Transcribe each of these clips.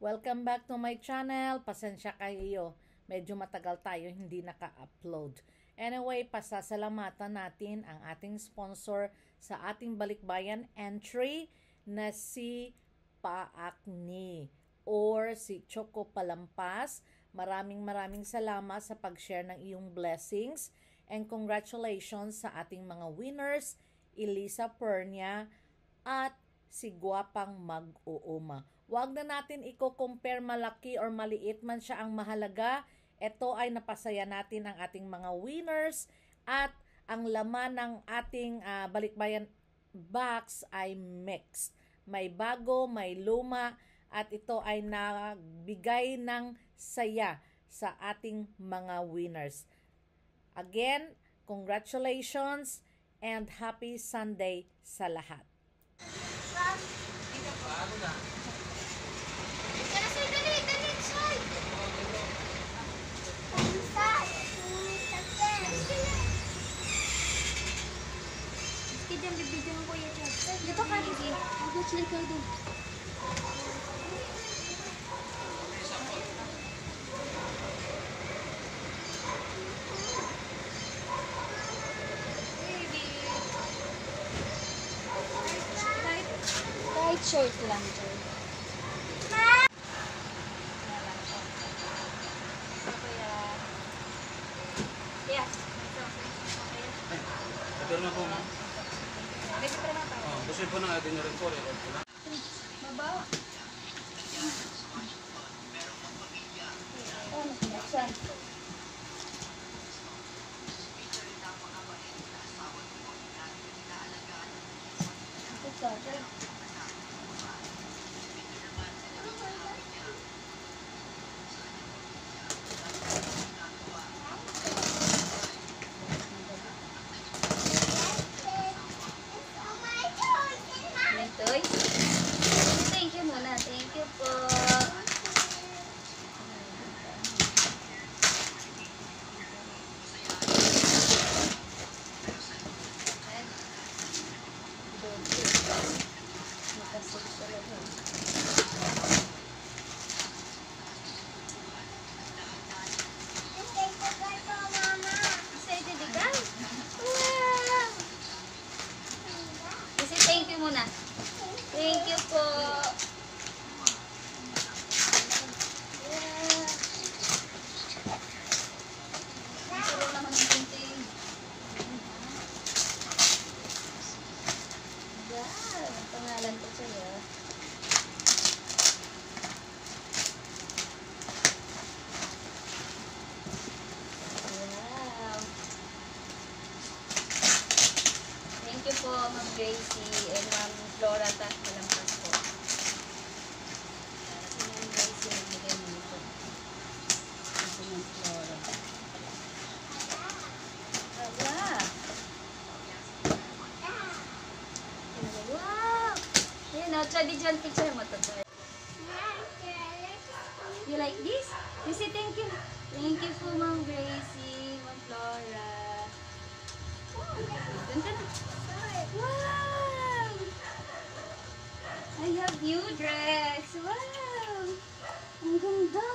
Welcome back to my channel. Pasensya kayo, medyo matagal tayo hindi naka-upload. Anyway, pasasalamatan natin ang ating sponsor sa ating balikbayan entry na si Paakni or si Choco Palampas. Maraming salamat sa pag-share ng iyong blessings and congratulations sa ating mga winners, Elisa Pernia at si Guwapang Mag-uuma. Huwag na natin i-compare malaki or maliit man siya ang mahalaga. Ito ay napasaya natin ang ating mga winners at ang laman ng ating balikbayan box ay mixed. May bago, may luma at ito ay nagbigay ng saya sa ating mga winners. Again, congratulations and happy Sunday sa lahat. Diyan, bibidyo mo kuya Chad. Dito ka, Ricky. Mag-watch lang kayo doon. Kahit short lang, Chad. Yeah. Ito na po, ma'am. Kasi po na natin na rin po. Mabawa. Oh, naksan. Thank you muna. Thank you po. Thank you muna. Thank you po. Pangalan ko sa'yo. Wow. Thank you po, Ma'am Gracie and Ma'am Flora Palampas po. Si Ma'am Gracie nagbigay mo ito. Si Ma'am Flora. Wow! Ayan o, traditional picture mo to. You like this? You say thank you. Thank you po, Ma'am Gracie, Ma'am Flora. Ganda na. Wow! I have new dress. Wow! Ang ganda.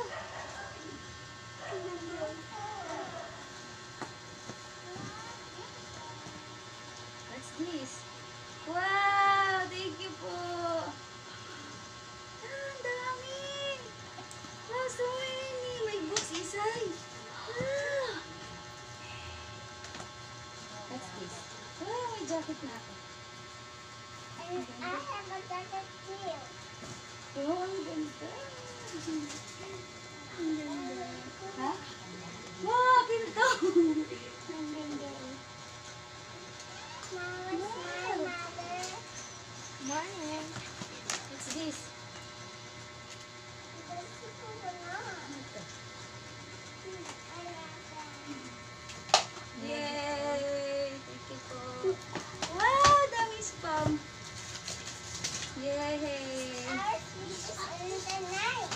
What's this? Wow! Thank you po. Ang dami. Wow, so many. May books inside. Wow! What's this? Wow, may jacket na ako. And I have a jacket too. Oh, ang ganda. Ang ganda. Ha? Wow, pinto! Ang ganda. Mama's my mother. Morning. What's this? This is for the mom. I love that. Yay! Thank you po. Wow, dami spam. Yay! Ours is in the night.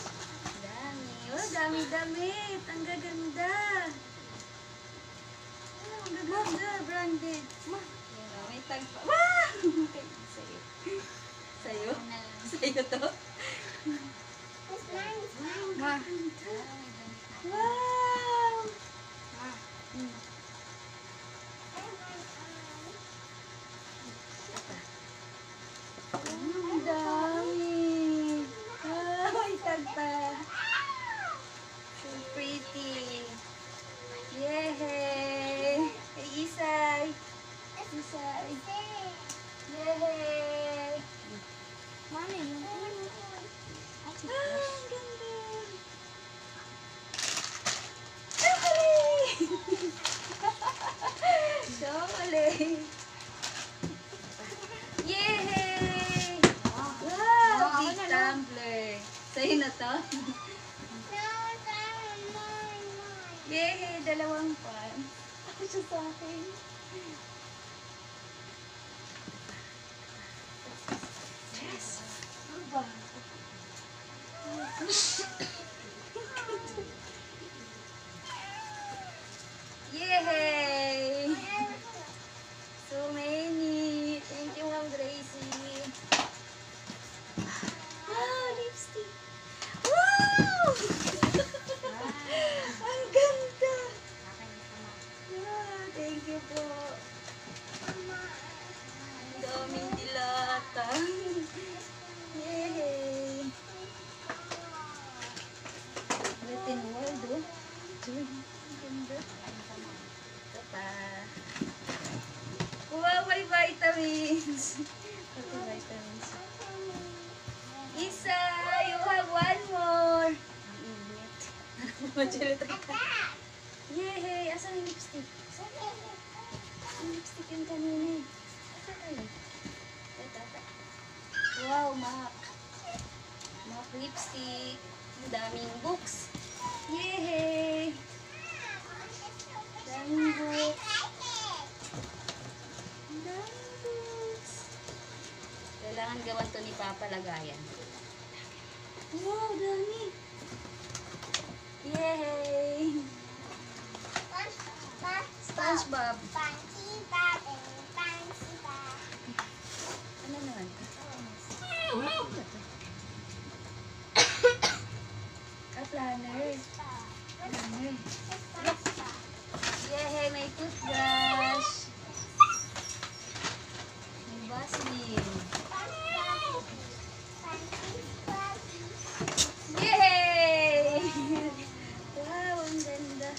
Dami. Oh, dami-damit. Ang gaganda. Oh, ang gaganda. Branded. Ma. May tag pa. Wow! Sa'yo. Sa'yo? Sa'yo to? It's not Wow! Ang dami. Ay, tagpa. So pretty. Yay! Hey, Isay. Isay. Yay! Mami, Ah, ang ganda. Chocolate! Chocolate! Yay! Wow! Big tumbler. Sa'yo na to? Yay! Dalawang pan. Ako siya sa akin. Yes! Ano ba? Yay! So many. Thank you, Ma'am Gracie. Wow, lipstick. Wow! Ang ganda. Wow, thank you po. Ang daming dilata. Yay! Written word, oh. Ang ganda. Ito pa. Wow, may vitamins. Ito vitamins. Isa, you have one more. Ang init. Yay! Asan yung lipstick? Ang lipstick yung kanina eh. Asan kayo? Ito. Wow, MAC. MAC lipstick. Ang daming books. Yay! Daming books. Ang daming books. Kailangan gawan to ni Papa lagayan. Wow, dami. Yay! SpongeBob. Ano naman? Planner. Planner. Yay! May toothbrush. May Vaseline. Yay! Wow, ang ganda.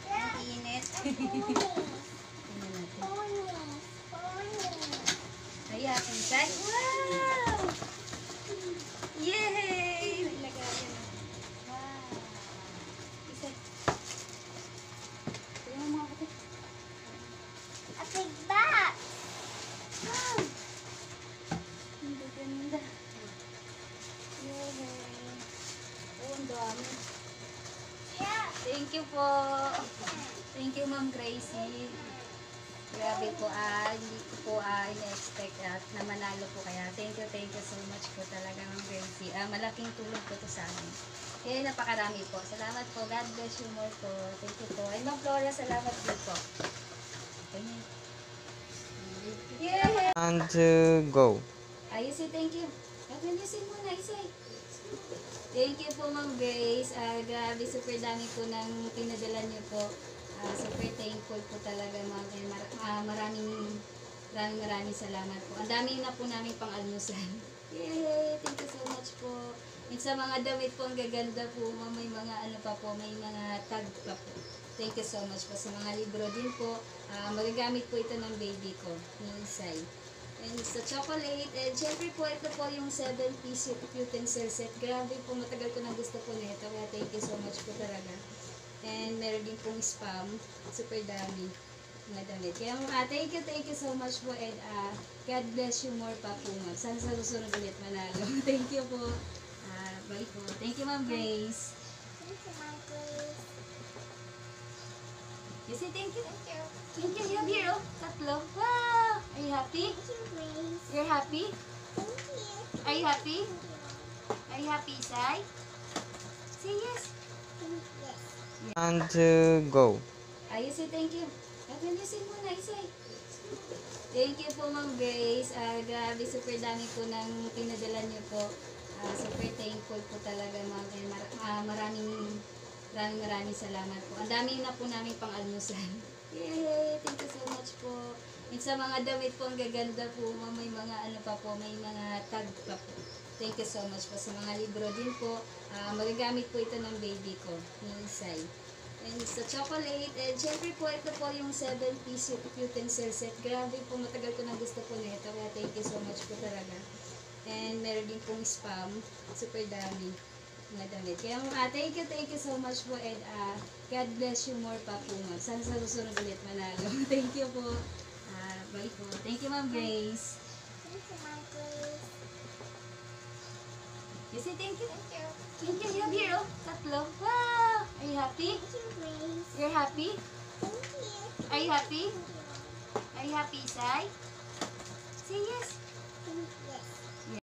Ang init. Tingnan natin. Ayan, inside. Wow! Yay! May lagayan na. Wow! Isa. Tingnan mo mga kapit. Wow! Ang ganda. Yay! Oh, ang dami. Thank you po. Thank you, Ma'am Gracie. Grabe po, hindi ko po ina-expect na manalo po kaya. Thank you so much po talaga, Ma'am Gracie. Malaking tulong po to sa amin. Kaya napakarami po. Salamat po. God bless you more po. Thank you po. And Ma'am Flora, salamat din po. Okay. Yay! And to go. Ayusin, thank you. Ayusin muna, Isay. Thank you po, Ma'am Grace. Grabe, super dami po ng pinadala niyo po. Super thankful po talaga, Ma'am. Maraming salamat po. Ang dami na po namin pang almusal. Yay! Thank you so much po. And sa mga damit po, ang gaganda po, Ma'am. May mga ano pa po, may mga tag pa po. Thank you so much po. Sa mga libro din po, magagamit po ito ng baby ko, ni Isay. And sa chocolate, and syempre po, ito po yung 7-piece utensil set. Grabe po, matagal ko nang gusto po nito. Kaya thank you so much po talaga. And meron din pong spam. Super dami mga damit. Kaya thank you so much po. And God bless you more pa po, Ma'am. Sana sa susunod ulit manalo. Thank you po. Bye po. Thank you, Ma'am Grace. You say thank you? Thank you. You have here, oh. Tatlo. Wow! Are you happy? You're happy? Are you happy? Are you happy, Isay? Say yes. And to go. You say thank you. Ayusin muna, Isay. Thank you po, Ma'am Grace. Grabe, super dami po ng pinadala niyo po. Super thankful po talaga, ma'am. And maraming salamat po. Ang dami na po namin pang almusal. Yay! Thank you so much po. And sa mga damit po, ang gaganda po, ma'am. May mga ano pa po, may mga tag pa po. Thank you so much po. Sa mga libro din po, magagamit po ito ng baby ko, ni Isay. And sa chocolate, and syempre po, ito po yung 7-piece utensil set. Grabe po, matagal ko na gusto po nito. Kaya thank you so much po talaga. And meron din pong spam. Super dami na damit. Kaya thank you so much po. And God bless you more pa po, ma'am. Sana sa susunod ulit manalo. Thank you po. Bye po. Thank you, Ma'am Grace. Thank you, my Grace. You say thank you. Thank you. Thank you. You have here, oh. Tatlo. Wow! Are you happy? Thank you, Grace. You're happy? Thank you. Are you happy? Are you happy, Sai? Say yes.